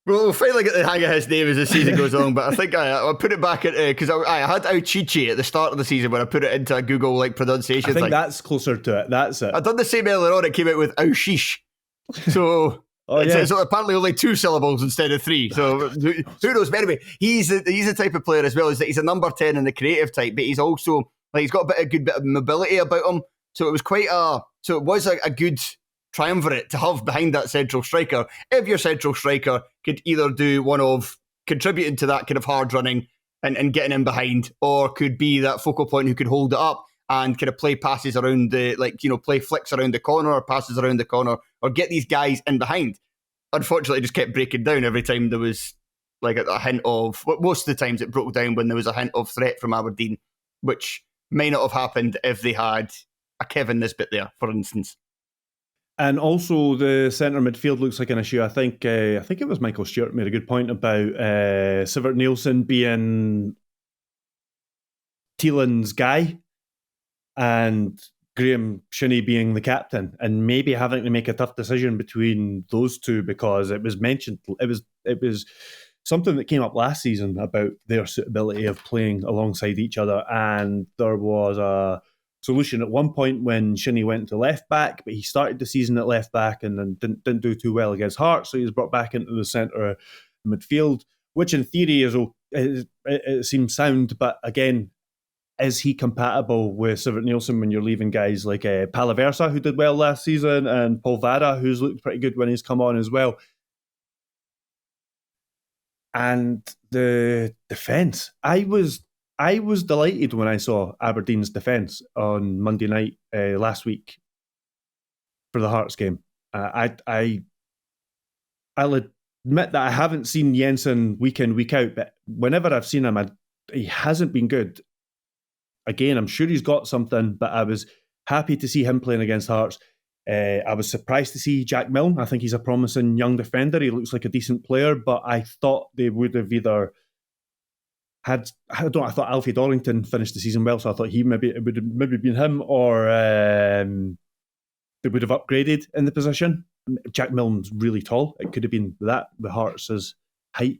We'll finally get the hang of his name as the season goes on, but I think I'll put it back at because I had Auchichi at the start of the season when I put it into a Google pronunciation. I think that's closer to it. That's it. I've done the same earlier on. It came out with Aushish, so it's apparently only 2 syllables instead of 3. So who knows? But anyway, he's the type of player as well. Is that he's a number 10 in the creative type, but he's also he's got a good bit of mobility about him. So it was a good triumvirate to have behind that central striker. If your central striker could either do one of contributing to that kind of hard running and getting in behind, or could be that focal point who could hold it up and kind of play passes around play flicks around the corner or passes around the corner or get these guys in behind. Unfortunately, it just kept breaking down every time there was like a hint of, most of the times it broke down when there was a hint of threat from Aberdeen, which may not have happened if they had a Kevin Nisbet there, for instance. And also the centre midfield looks like an issue. I think it was Michael Stewart made a good point about Sivert Nielsen being Thielen's guy and Graham Shinnie being the captain, and maybe having to make a tough decision between those two because it was mentioned. It was something that came up last season about their suitability of playing alongside each other, and there was a solution at one point when Shinnie went to left back, but he started the season at left back and then didn't do too well against Hearts, so he was brought back into the centre midfield, which in theory it seems sound, but again, is he compatible with Sivert Nielsen when you're leaving guys like Palaversa, who did well last season, and Paul Vada, who's looked pretty good when he's come on as well. And the defence, I was delighted when I saw Aberdeen's defence on Monday night last week for the Hearts game. I'll admit that I haven't seen Jensen week in, week out, but whenever I've seen him, he hasn't been good. Again, I'm sure he's got something, but I was happy to see him playing against Hearts. I was surprised to see Jack Milne. I think he's a promising young defender. He looks like a decent player, but I thought they would have either had... I thought Alfie Dorrington finished the season well, so I thought it would have maybe been him, or they would have upgraded in the position. Jack Milne's really tall. It could have been that, the Hearts' height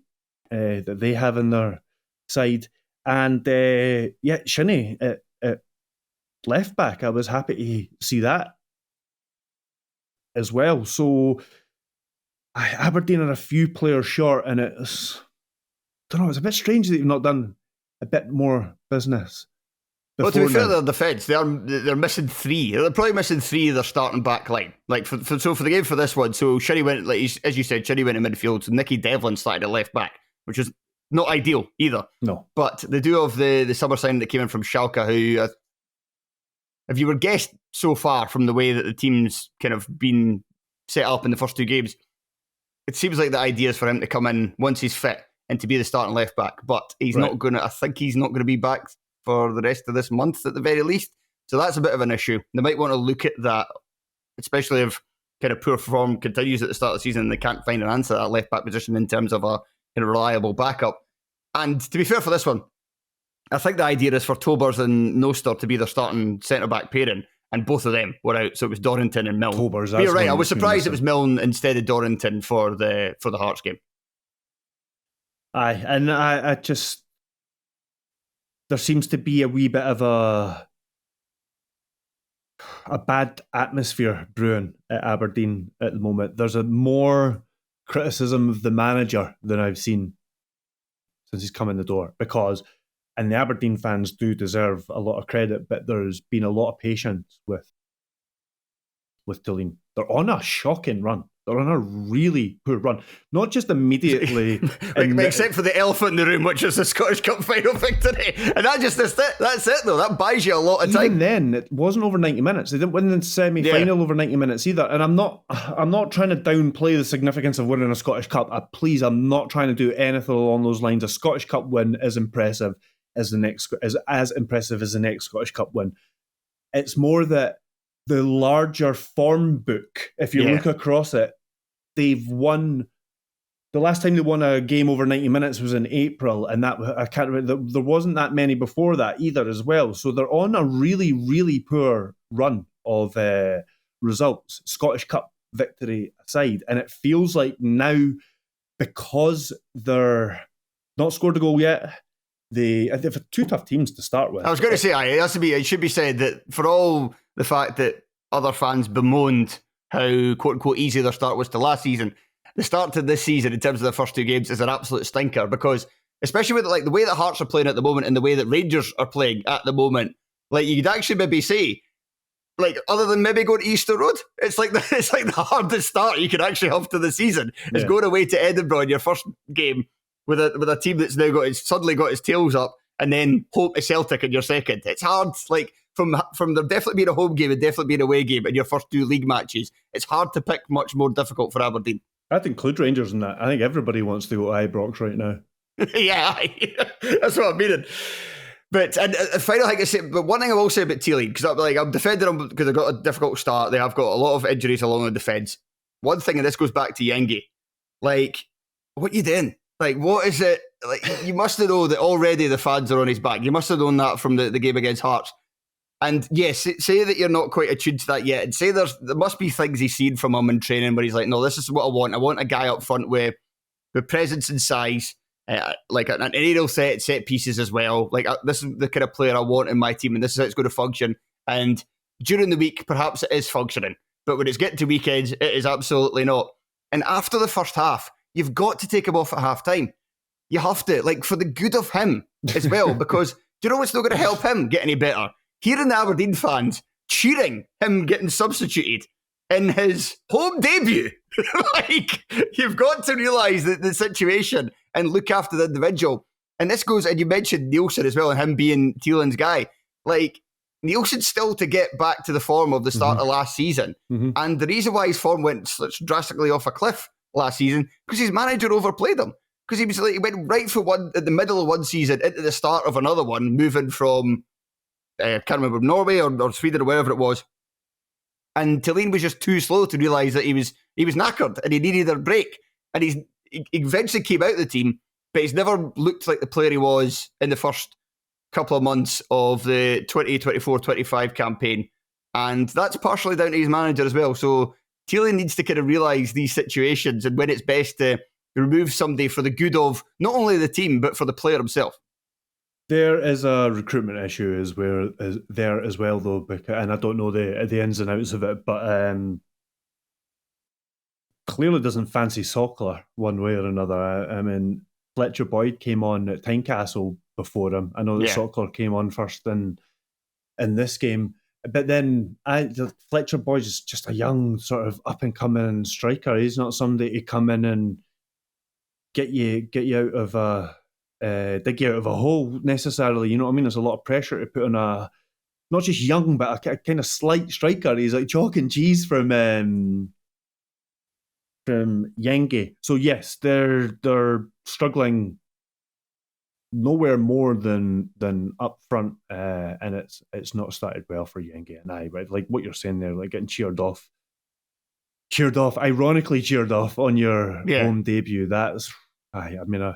that they have in their side. And Shinnie at left back, I was happy to see that as well. So Aberdeen are a few players short, and it's a bit strange that they've not done a bit more business. Well, to be fair to their defence, they're missing 3. They're probably missing 3 of their starting back line. Like for the game for this one, so Shinnie went, as you said, Shinnie went in midfield. So Nicky Devlin started at left back, which is not ideal either. No. But they do have the summer signing that came in from Schalke, who, if you were guessed so far from the way that the team's kind of been set up in the first 2 games, it seems like the idea is for him to come in once he's fit and to be the starting left back. But he's not going to, I think he's not going to be back for the rest of this month at the very least. So that's a bit of an issue. They might want to look at that, especially if kind of poor form continues at the start of the season and they can't find an answer at that left back position in terms of a kind of reliable backup. And to be fair for this one, I think the idea is for Tobers and Noster to be their starting centre-back pairing, and both of them were out, so it was Dorrington and Milne. Tobers, you're right, I was surprised it was Milne instead of Dorrington for the Hearts game. Aye, and I just... There seems to be a wee bit of a bad atmosphere brewing at Aberdeen at the moment. There's a more criticism of the manager than I've seen since he's come in the door, and the Aberdeen fans do deserve a lot of credit, but there's been a lot of patience with Tilleen. They're on a shocking run. They're on a really poor run. Not just immediately. Except for the elephant in the room, which is the Scottish Cup final victory. And that's it, though. That buys you a lot of time. Even then, it wasn't over 90 minutes. They didn't win the semi-final over 90 minutes either. And I'm not trying to downplay the significance of winning a Scottish Cup. I'm not trying to do anything along those lines. A Scottish Cup win is impressive as impressive as the next Scottish Cup win. It's more that the larger form book, if you look across it, they've won. The last time they won a game over 90 minutes was in April, and that I can't remember. There wasn't that many before that either, as well. So they're on a really, really poor run of results, Scottish Cup victory aside, and it feels like now, because they're not scored a goal yet. They've 2 tough teams to start with. I was going to say, it should be said that for all the fact that other fans bemoaned how quote unquote easy their start was to last season, the start to this season in terms of the first 2 games is an absolute stinker, because especially with the way that Hearts are playing at the moment and the way that Rangers are playing at the moment, you could actually maybe say, other than maybe going to Easter Road, it's like the hardest start you could actually have to the season is going away to Edinburgh in your first game with a team that's now suddenly got its tails up, and then home to Celtic in your second. It's hard, from there definitely being a home game and definitely being an away game in your first 2 league matches. It's hard to pick much more difficult for Aberdeen. I'd include Rangers in that. I think everybody wants to go to Ibrox right now. Yeah, that's what I'm meaning. But and final thing I say, but one thing I will say about Tilly, because I'm defending them because they've got a difficult start. They have got a lot of injuries along the defence. One thing, and this goes back to Yengi, what you doing? What is it? You must have known that already the fans are on his back. You must have known that from the game against Hearts. And yes, say that you're not quite attuned to that yet, and say there must be things he's seen from him in training where he's like, no, this is what I want. I want a guy up front with presence and size, an aerial set pieces as well. This is the kind of player I want in my team, and this is how it's going to function. And during the week, perhaps it is functioning, but when it's getting to weekends, it is absolutely not. And after the first half, you've got to take him off at half time. You have to, for the good of him as well, because Do you know what's not going to help him get any better? Hearing the Aberdeen fans cheering him getting substituted in his home debut. Like, you've got to realise the situation and look after the individual. And this goes, and you mentioned Nielsen as well, and him being Thielen's guy. Like, Nielsen's still to get back to the form of the start of last season. And the reason why his form went drastically off a cliff last season, because his manager overplayed him. Because he went right for one at the middle of one season into the start of another one, moving from I can't remember, Norway or Sweden or wherever it was. And Thelin was just too slow to realise that he was knackered and he needed a break. And he eventually came out of the team, but he's never looked like the player he was in the first couple of months of the 2024-25 campaign. And that's partially down to his manager as well. So Thelin needs to kind of realise these situations and when it's best to remove somebody for the good of not only the team, but for the player himself. There is a recruitment issue there as well, though, and I don't know the ins and outs of it, but clearly doesn't fancy Sockler one way or another. I mean, Fletcher Boyd came on at Tynecastle before him. I know that Sockler came on first in this game, but then Fletcher Boyd is just a young sort of up and coming striker. He's not somebody to come in and get you out of a dig you out of a hole necessarily. You know what I mean? There's a lot of pressure to put on a not just young but a kind of slight striker. He's like chalk and cheese from Yenge. So yes, they're struggling nowhere more than up front, and it's not started well for Yenge and I. But like what you're saying there, like getting ironically cheered off on your home debut. That's I mean,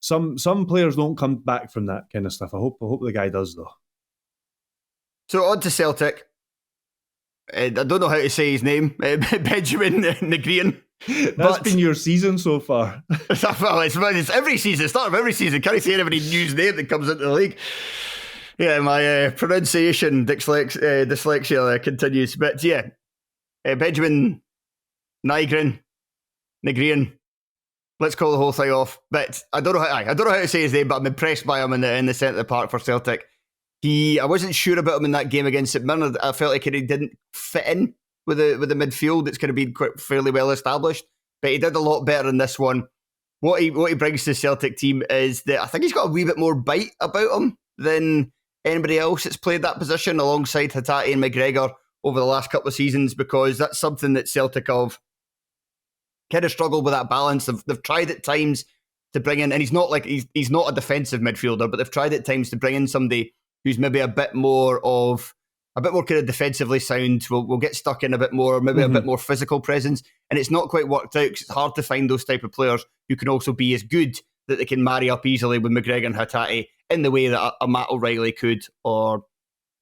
some players don't come back from that kind of stuff. I hope the guy does though. So on to Celtic. I don't know how to say his name, Benjamin Negrian. That's been your season so far. Well, it's every season, start of every season. Can't say every news name that comes into the league. Yeah, my pronunciation dyslexia continues. But yeah, Benjamin Negrian. Let's call the whole thing off. But I don't know how to say his name, but I'm impressed by him in the centre of the park for Celtic. I wasn't sure about him in that game against St Mirren. I felt like he didn't fit in with the midfield. It's kind of been quite fairly well established, but he did a lot better in this one. What he brings to the Celtic team is that I think he's got a wee bit more bite about him than anybody else that's played that position alongside Hatate and McGregor over the last couple of seasons, because that's something that Celtic have kind of struggled with, that balance. They've tried at times to bring in, and he's not a defensive midfielder, but they've tried at times to bring in somebody who's maybe a bit more kind of defensively sound, will get stuck in a bit more, maybe a bit more physical presence, and it's not quite worked out because it's hard to find those type of players who can also be as good that they can marry up easily with McGregor and Hatate in the way that a Matt O'Reilly could, or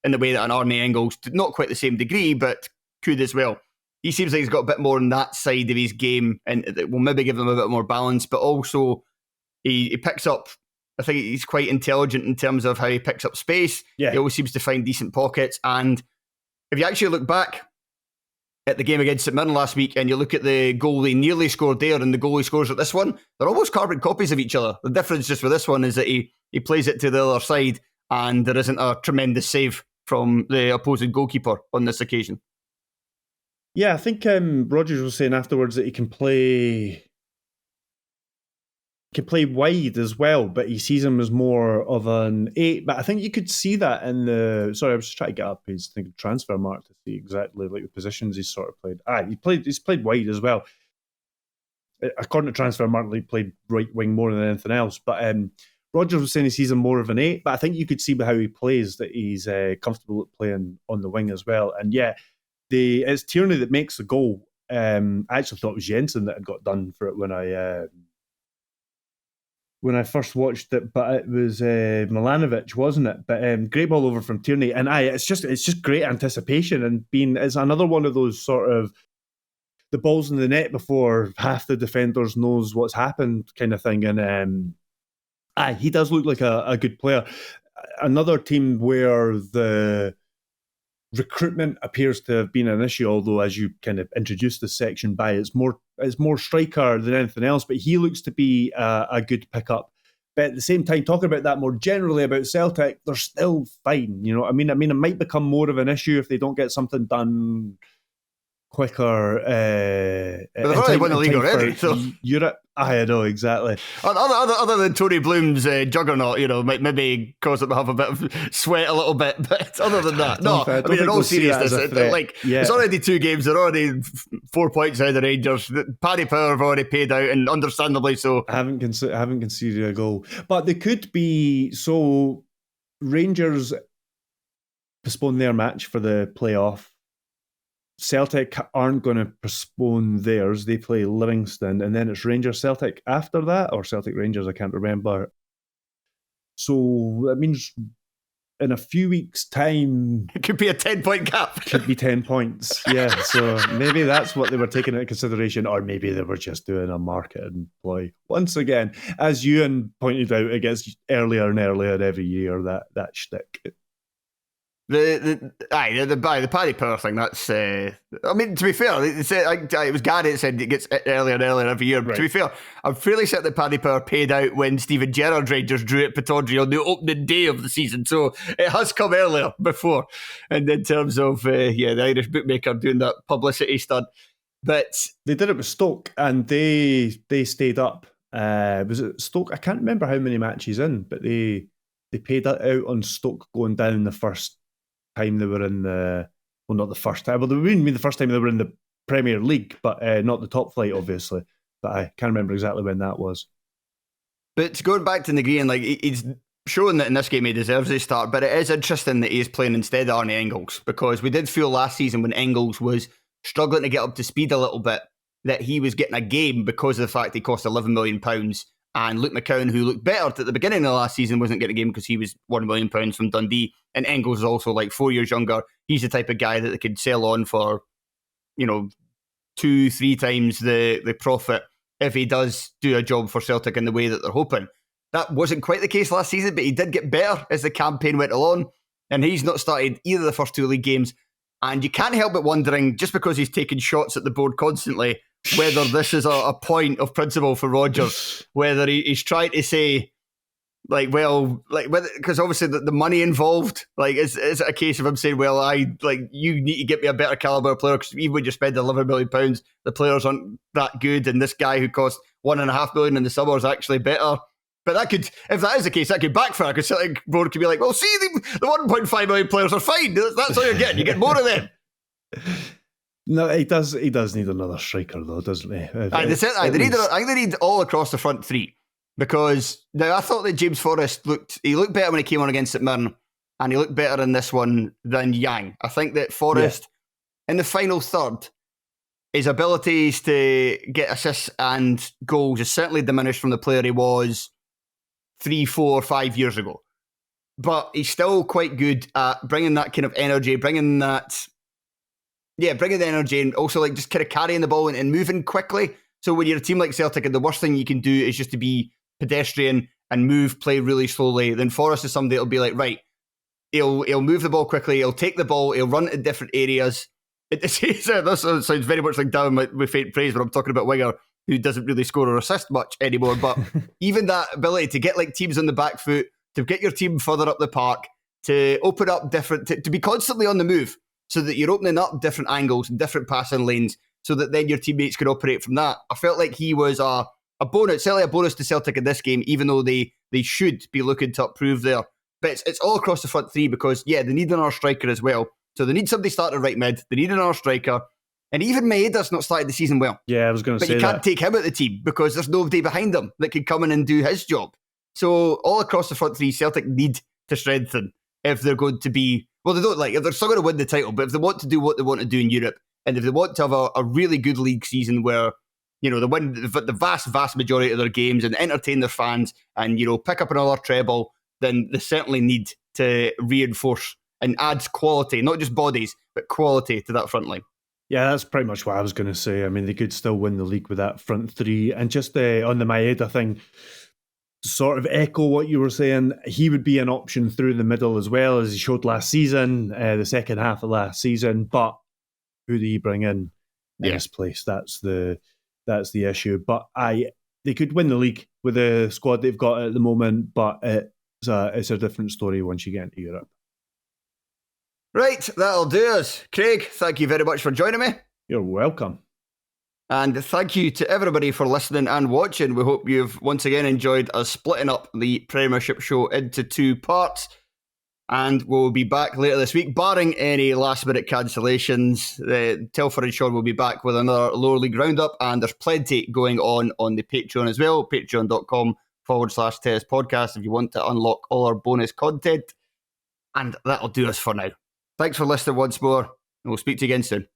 in the way that an Arne Engels, not quite the same degree, but could as well. He seems like he's got a bit more on that side of his game, and it will maybe give him a bit more balance, but also he picks up, I think he's quite intelligent in terms of how he picks up space. Yeah. He always seems to find decent pockets. And if you actually look back at the game against St Mirren last week and you look at the goal he nearly scored there and the goal he scores at this one, they're almost carbon copies of each other. The difference just with this one is that he plays it to the other side and there isn't a tremendous save from the opposing goalkeeper on this occasion. Yeah, I think Rodgers was saying afterwards that he can play wide as well, but he sees him as more of an 8. But I think you could see that in the... Sorry, I was just trying to get up his transfer mark to see exactly like the positions he's sort of played. He's played wide as well. According to Transfer Mark, he played right wing more than anything else. But Rodgers was saying he sees him more of an 8, but I think you could see by how he plays that he's comfortable playing on the wing as well. And yeah, it's Tierney that makes the goal. I actually thought it was Jensen that had got done for it when I first watched it, but it was Milanovic, wasn't it? But great ball over from Tierney, and it's just great anticipation, and it's another one of those sort of the ball's in the net before half the defenders knows what's happened kind of thing, and he does look like a good player. Another team where the recruitment appears to have been an issue, although as you kind of introduced this section by, it's more striker than anything else, but he looks to be a good pickup. But at the same time, talking about that more generally about Celtic, they're still fine. You know what I mean? It might become more of an issue if they don't get something done quicker. But they've already won the league already, so Europe. I know exactly. Other than Tony Bloom's juggernaut, maybe cause them to have a bit of sweat a little bit. But other than that, in all seriousness, it's already 2 games. They're already 4 points out of the Rangers. Paddy Power have already paid out, and understandably so. I haven't conceded a goal, but they could be. So Rangers postpone their match for the playoff. Celtic aren't going to postpone theirs. They play Livingston, and then it's Rangers Celtic after that, or Celtic Rangers, I can't remember. So that means in a few weeks' time... It could be a 10-point gap. Could be 10 points, yeah. So maybe that's what they were taking into consideration, or maybe they were just doing a marketing ploy. Once again, as Ewan pointed out, it gets earlier and earlier every year, that shtick. The Paddy Power thing, that's... to be fair, it was Gary that said it gets earlier and earlier every year. But to be fair, I'm fairly certain that Paddy Power paid out when Steven Gerrard's Rangers drew at Pittodrie on the opening day of the season. So it has come earlier before. And in terms of, the Irish bookmaker doing that publicity stunt. But they did it with Stoke, and they stayed up. Was it Stoke? I can't remember how many matches in, but they paid that out on Stoke going down the first time they were in not the first time. Well, they wouldn't mean the first time they were in the Premier League, but not the top flight, obviously. But I can't remember exactly when that was. But going back to Negrean, he's shown that in this game he deserves a start, but it is interesting that he's playing instead of Arne Engels, because we did feel last season when Engels was struggling to get up to speed a little bit, that he was getting a game because of the fact he cost £11 million. And Luke McCowan, who looked better at the beginning of the last season, wasn't getting a game because he was £1 million from Dundee. And Engels is also 4 years younger. He's the type of guy that they could sell on for, 2-3 times the profit if he does do a job for Celtic in the way that they're hoping. That wasn't quite the case last season, but he did get better as the campaign went along. And he's not started either of the first 2 league games. And you can't help but wondering, just because he's taking shots at the board constantly, whether this is a point of principle for Rodgers, whether he's trying to say, because obviously the money involved, is it a case of him saying, you need to get me a better caliber player, because even when you spend £11 million, the players aren't that good, and this guy who cost £1.5 million in the summer is actually better. But if that is the case, that could backfire, because Celtic board could be like, well, see, the 1.5 million players are fine. That's all you're getting. You get more of them. No, he does need another striker, though, doesn't he? I think they need all across the front 3. Because now I thought that James Forrest looked better when he came on against St Mirren, and he looked better in this one than Yang. I think that Forrest, in the final third, his abilities to get assists and goals is certainly diminished from the player he was 3, 4, 5 years ago. But he's still quite good at bringing that kind of energy, bringing the energy, and also just kind of carrying the ball and moving quickly. So when you're a team like Celtic, and the worst thing you can do is just to be pedestrian and play really slowly, then Forrest is somebody that'll be like, right, he'll move the ball quickly, he'll take the ball, he'll run to different areas. This sounds very much like down with faint praise when I'm talking about winger who doesn't really score or assist much anymore. But even that ability to get teams on the back foot, to get your team further up the park, to open up to be constantly on the move, so that you're opening up different angles and different passing lanes, so that then your teammates can operate from that. I felt like he was a bonus, certainly a bonus to Celtic in this game, even though they should be looking to improve there. But it's all across the front 3, because, they need another striker as well. So they need somebody starting right mid, they need another striker. And even Maeda's not started the season well. Yeah, I was going to say that. But you can't take him out of the team, because there's nobody behind him that can come in and do his job. So all across the front 3, Celtic need to strengthen if they're going to be... Well, they don't if they're still going to win the title, but if they want to do what they want to do in Europe, and if they want to have a really good league season where, they win the vast majority of their games and entertain their fans and, pick up another treble, then they certainly need to reinforce and add quality, not just bodies, but quality to that front line. Yeah, that's pretty much what I was going to say. I mean, they could still win the league with that front 3. And just on the Maeda thing, sort of echo what you were saying, he would be an option through the middle as well, as he showed last season, the second half of last season. But who do you bring in his place? That's the issue. But they could win the league with the squad they've got at the moment, but it's a different story once you get into Europe. Right, that'll do us. Craig, thank you very much for joining me. You're welcome. And thank you to everybody for listening and watching. We hope you've once again enjoyed us splitting up the Premiership show into 2 parts. And we'll be back later this week, barring any last-minute cancellations. Telford and Shaw will be back with another lower league roundup, and there's plenty going on the Patreon as well, patreon.com/Test Podcast if you want to unlock all our bonus content. And that'll do us for now. Thanks for listening once more, and we'll speak to you again soon.